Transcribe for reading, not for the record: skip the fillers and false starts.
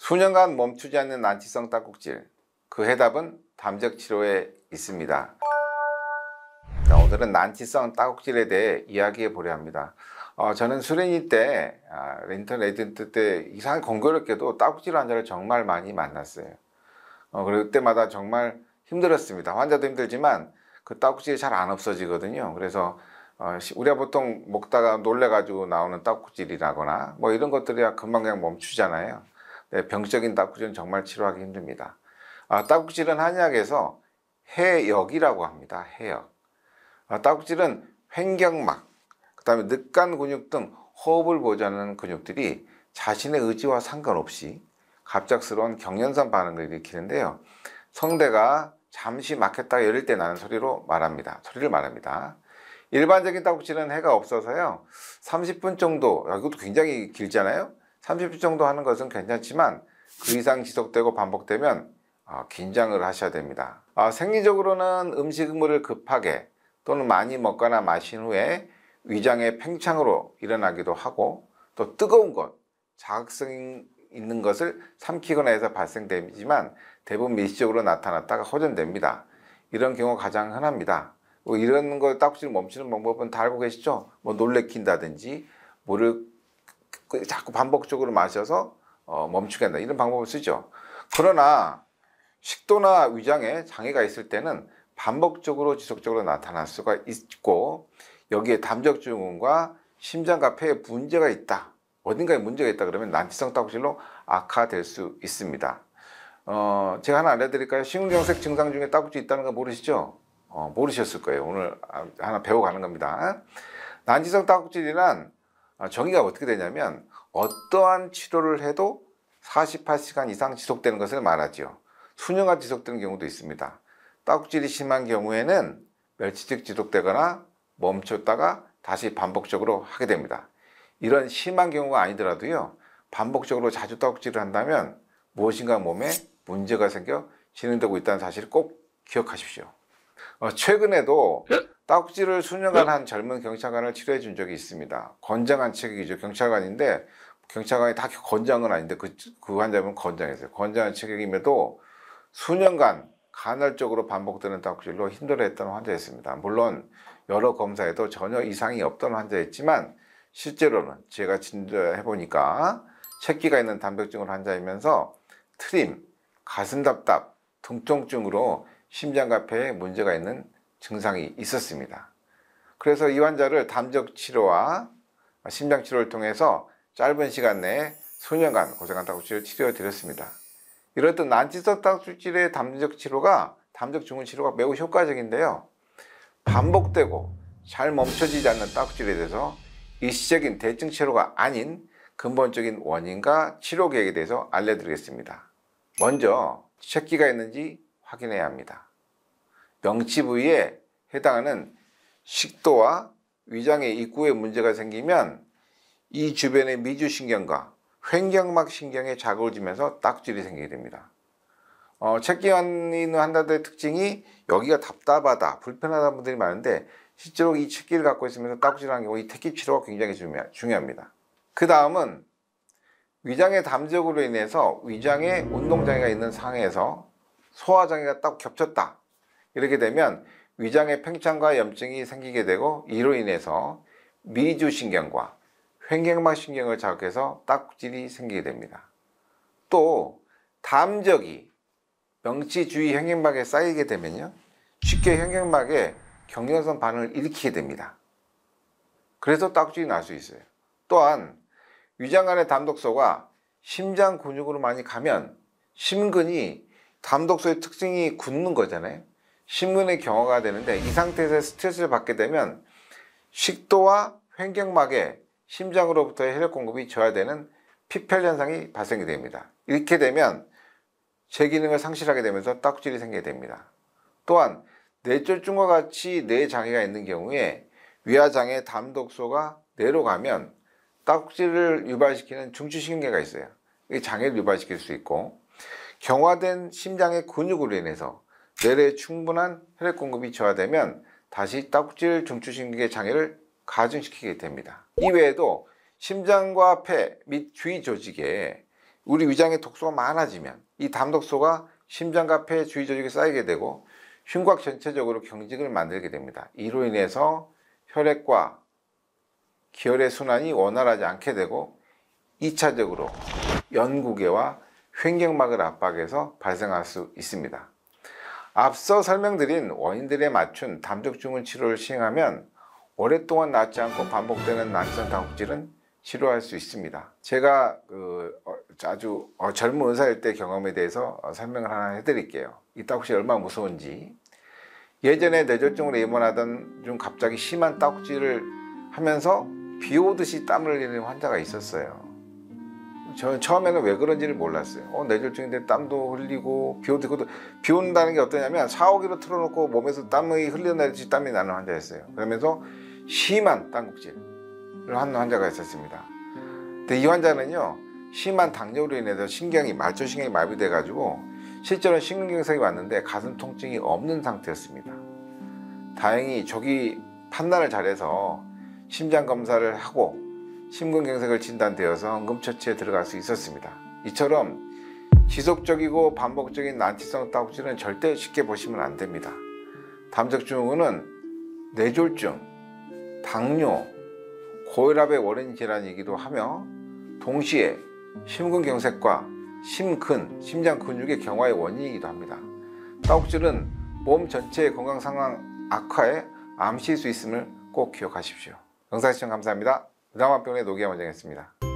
수년간 멈추지 않는 난치성 딱꼭질, 그 해답은 담적 치료에 있습니다. 오늘은 난치성 딱꼭질에 대해 이야기해 보려 합니다. 저는 수련이 때 렌털 에이전트 때 이상하게 공교롭게도 딱꼭질 환자를 정말 많이 만났어요. 그리고 그때마다 정말 힘들었습니다. 환자도 힘들지만 그 딱꼭질이 잘 안 없어지거든요. 그래서 우리가 보통 먹다가 놀래가지고 나오는 딱꼭질이라거나 뭐 이런 것들이야 금방 그냥 멈추잖아요. 네, 병적인 딱꼭질은 정말 치료하기 힘듭니다. 딱꼭질은 한의학에서 해역이라고 합니다. 해역. 딱꼭질은 횡격막, 그 다음에 늑간 근육 등 호흡을 보좌하는 근육들이 자신의 의지와 상관없이 갑작스러운 경련성 반응을 일으키는데요. 성대가 잠시 막혔다가 열릴 때 나는 소리를 말합니다. 일반적인 딱꼭질은 해가 없어서요. 30분 정도, 이것도 굉장히 길잖아요. 30분 정도 하는 것은 괜찮지만 그 이상 지속되고 반복되면 긴장을 하셔야 됩니다. 생리적으로는 음식물을 급하게 또는 많이 먹거나 마신 후에 위장의 팽창으로 일어나기도 하고, 또 뜨거운 것, 자극성 있는 것을 삼키거나 해서 발생되지만 대부분 일시적으로 나타났다가 호전됩니다. 이런 경우가 가장 흔합니다. 이런 거 딱꼭질 멈추는 방법은 다 알고 계시죠? 놀래킨다든지 물을 자꾸 반복적으로 마셔서 멈추게 한다, 이런 방법을 쓰죠. 그러나 식도나 위장에 장애가 있을 때는 반복적으로 지속적으로 나타날 수가 있고, 여기에 담적 증후군과 심장과 폐에 문제가 있다, 어딘가에 문제가 있다 그러면 난치성 딱꼭질로 악화될 수 있습니다. 제가 하나 알려드릴까요? 심근경색 증상 중에 딱꼭질 있다는 거 모르시죠? 모르셨을 거예요. 오늘 하나 배워가는 겁니다. 난치성 딱꼭질이란 정의가 어떻게 되냐면, 어떠한 치료를 해도 48시간 이상 지속되는 것을 말하죠. 수년간 지속되는 경우도 있습니다. 딱꼭질이 심한 경우에는 며칠씩 지속되거나 멈췄다가 다시 반복적으로 하게 됩니다. 이런 심한 경우가 아니더라도요, 반복적으로 자주 딱꼭질을 한다면 무엇인가 몸에 문제가 생겨 진행되고 있다는 사실을 꼭 기억하십시오. 최근에도 딱꼭질을 수년간 한 젊은 경찰관을 치료해 준 적이 있습니다. 건장한 체격이죠. 경찰관인데, 경찰관이 다 건장한 건 아닌데 그 환자분 건장했어요. 건장한 체격임에도 수년간 간헐적으로 반복되는 딱꼭질로 힘들어했던 환자였습니다. 물론 여러 검사에도 전혀 이상이 없던 환자였지만, 실제로는 제가 진료해 보니까 체기가 있는 담백증후군 환자이면서 트림, 가슴 답답, 등 통증으로 심장과 폐에 문제가 있는 증상이 있었습니다. 그래서 이 환자를 담적 치료와 심장 치료를 통해서 짧은 시간 내에 수년간 고생한 딱꼭질을 치료해 드렸습니다. 이렇듯 난치성 딱꼭질의 담적 치료가, 담적 증후군 치료가 매우 효과적인데요. 반복되고 잘 멈춰지지 않는 딱꼭질에 대해서 일시적인 대증 치료가 아닌 근본적인 원인과 치료 계획에 대해서 알려드리겠습니다. 먼저 체기가 있는지 확인해야 합니다. 명치 부위에 해당하는 식도와 위장의 입구에 문제가 생기면 이 주변의 미주신경과 횡격막 신경에 자극을 주면서 딱지질이 생기게 됩니다. 체기가 있는 환자들의 특징이 여기가 답답하다, 불편하다는 분들이 많은데, 실제로 이 체기를 갖고 있으면서 딱지질하는 경우 이 택기 치료가 굉장히 중요합니다. 그 다음은 위장의 담적으로 인해서 위장에 운동장애가 있는 상황에서 소화장애가 딱 겹쳤다, 이렇게 되면 위장의 팽창과 염증이 생기게 되고, 이로 인해서 미주신경과 횡격막 신경을 자극해서 딱지질이 생기게 됩니다. 또 담적이 명치 주위 횡격막에 쌓이게 되면요, 쉽게 횡격막에 경련성 반응을 일으키게 됩니다. 그래서 딱지질이 날 수 있어요. 또한 위장 안의 담독소가 심장 근육으로 많이 가면 심근이, 담독소의 특징이 굳는 거잖아요. 심근의 경화가 되는데, 이 상태에서 스트레스를 받게 되면 식도와 횡격막에 심장으로부터의 혈액 공급이 저하되는 피폐 현상이 발생이 됩니다. 이렇게 되면 제 기능을 상실하게 되면서 딱지질이 생기게 됩니다. 또한 뇌졸중과 같이 뇌 장애가 있는 경우에 위아장의 담독소가 뇌로 가면 딱지질을 유발시키는 중추신경계가 있어요. 이 장애를 유발시킬 수 있고, 경화된 심장의 근육으로 인해서 뇌에 충분한 혈액 공급이 저하되면 다시 딱지질 중추신경계 장애를 가중시키게 됩니다. 이외에도 심장과 폐 및 주위 조직에 우리 위장에 독소가 많아지면 이 담독소가 심장과 폐 주위 조직에 쌓이게 되고 흉곽 전체적으로 경직을 만들게 됩니다. 이로 인해서 혈액과 기혈의 순환이 원활하지 않게 되고 2차적으로 연구개와 횡격막을 압박해서 발생할 수 있습니다. 앞서 설명드린 원인들에 맞춘 담적증후군 치료를 시행하면 오랫동안 낫지 않고 반복되는 난치성 다국질은 치료할 수 있습니다. 제가 아주 젊은 의사일 때 경험에 대해서 설명을 하나 해드릴게요. 이 다국질이 얼마나 무서운지. 예전에 뇌졸중으로 입원하던 중 갑자기 심한 다국질을 하면서 비 오듯이 땀을 흘리는 환자가 있었어요. 저는 처음에는 왜 그런지를 몰랐어요. 뇌졸중인데 땀도 흘리고 비 오듯이, 비 온다는 게 어떠냐면 샤워기로 틀어놓고 몸에서 땀이 흘러내리듯이 땀이 나는 환자였어요. 그러면서 심한 땀국질을 하는 환자가 있었습니다. 근데 이 환자는요, 심한 당뇨로 인해서 말초신경이 마비돼 가지고 실제로는 심근경색이 왔는데 가슴 통증이 없는 상태였습니다. 다행히 조기 판단을 잘해서 심장 검사를 하고 심근경색을 진단되어서 응급처치에 들어갈 수 있었습니다. 이처럼 지속적이고 반복적인 난치성 다국질은 절대 쉽게 보시면 안 됩니다. 담적증후군은 뇌졸중, 당뇨, 고혈압의 원인 질환이기도 하며 동시에 심근경색과 심장 근육의 경화의 원인이기도 합니다. 다국질은 몸 전체의 건강 상황 악화에 암시일 수 있음을 꼭 기억하십시오. 영상 시청 감사합니다. 의담합병원의 노기환 원장이었습니다.